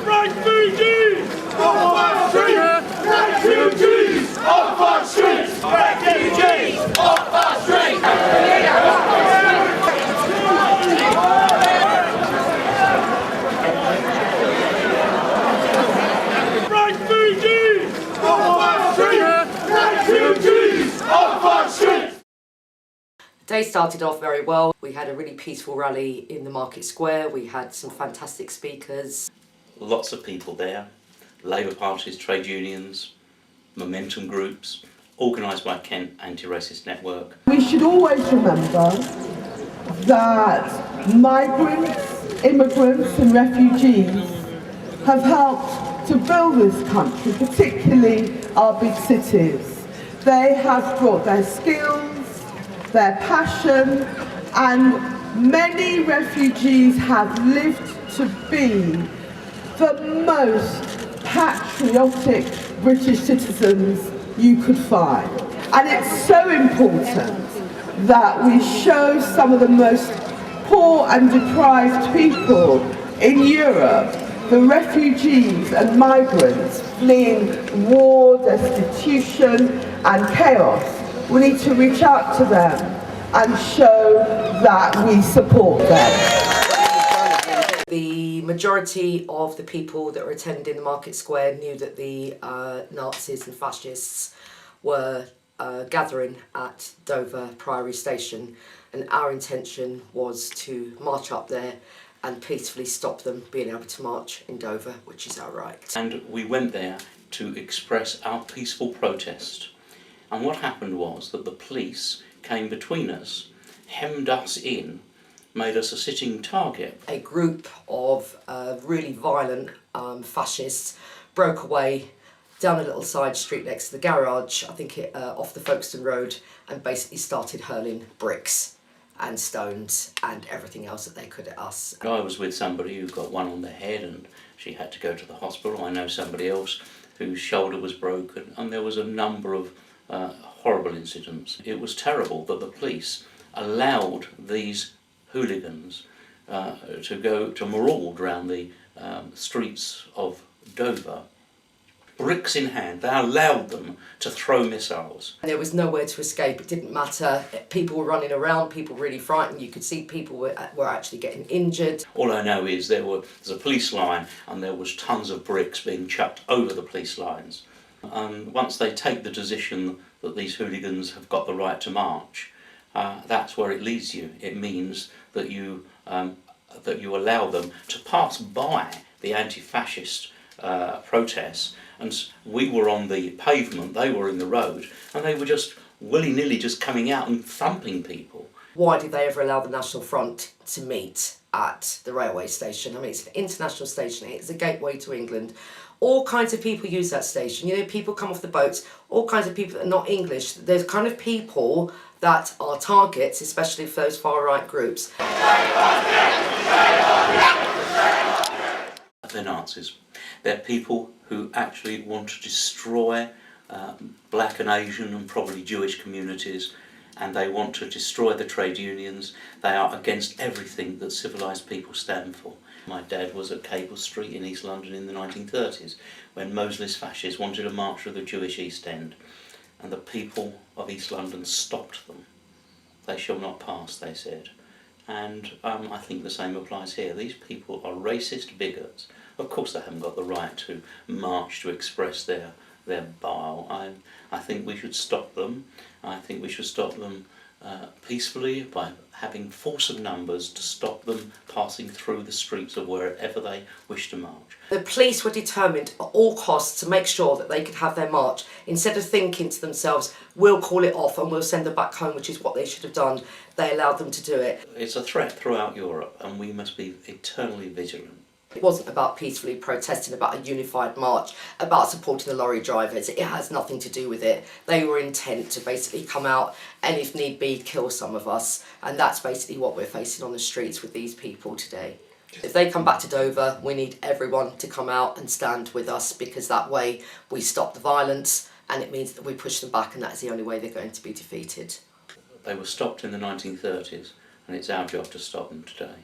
Refugees off our streets! Refugees off our streets! Refugees off our streets! Refugees off our streets! Refugees off our streets! The day started off very well. We had a really peaceful rally in the market square. We had some fantastic speakers. Lots of people there, Labour parties, trade unions, momentum groups, organised by Kent Anti-Racist Network. We should always remember that migrants, immigrants and refugees have helped to build this country, particularly our big cities. They have brought their skills, their passion, and many refugees have lived to be the most patriotic British citizens you could find. And it's so important that we show some of the most poor and deprived people in Europe, the refugees and migrants fleeing war, destitution and chaos. We need to reach out to them and show that we support them. The majority of the people that were attending the market square knew that the Nazis and fascists were gathering at Dover Priory Station, and our intention was to march up there and peacefully stop them being able to march in Dover, which is our right. And we went there to express our peaceful protest. And what happened was that the police came between us, hemmed us in, made us a sitting target. A group of really violent fascists broke away down a little side street next to the garage, I think off the Folkestone Road, and basically started hurling bricks and stones and everything else that they could at us. I was with somebody who got one on the head and she had to go to the hospital. I know somebody else whose shoulder was broken, and there was a number of horrible incidents. It was terrible that the police allowed these hooligans to maraud around the streets of Dover, bricks in hand. They allowed them to throw missiles. There was nowhere to escape. It didn't matter. People were running around, people were really frightened. You could see people were actually getting injured. All I know is there's a police line and there was tons of bricks being chucked over the police lines. And once they take the decision that these hooligans have got the right to march, that's where it leads you. It means that you allow them to pass by the anti-fascist protests, and we were on the pavement, they were in the road, and they were just willy-nilly just coming out and thumping people. Why did they ever allow the National Front to meet at the railway station? I mean, it's an international station, it's a gateway to England. All kinds of people use that station. You know, people come off the boats, all kinds of people that are not English. There's kind of people that are targets, especially for those far-right groups. They're Nazis. They're people who actually want to destroy black and Asian and probably Jewish communities, and they want to destroy the trade unions. They are against everything that civilised people stand for. My dad was at Cable Street in East London in the 1930s when Mosley's fascists wanted to march through the Jewish East End, and the people of East London stopped them. They shall not pass, they said. And I think the same applies here. These people are racist bigots. Of course they haven't got the right to march to express their bile. I think we should stop them. I think we should stop them peacefully by having force of numbers to stop them passing through the streets of wherever they wish to march. The police were determined at all costs to make sure that they could have their march. Instead of thinking to themselves, we'll call it off and we'll send them back home, which is what they should have done, they allowed them to do it. It's a threat throughout Europe, and we must be eternally vigilant. It wasn't about peacefully protesting, about a unified march, about supporting the lorry drivers. It has nothing to do with it. They were intent to basically come out and, if need be, kill some of us. And that's basically what we're facing on the streets with these people today. If they come back to Dover, we need everyone to come out and stand with us, because that way we stop the violence, and it means that we push them back, and that's the only way they're going to be defeated. They were stopped in the 1930s, and it's our job to stop them today.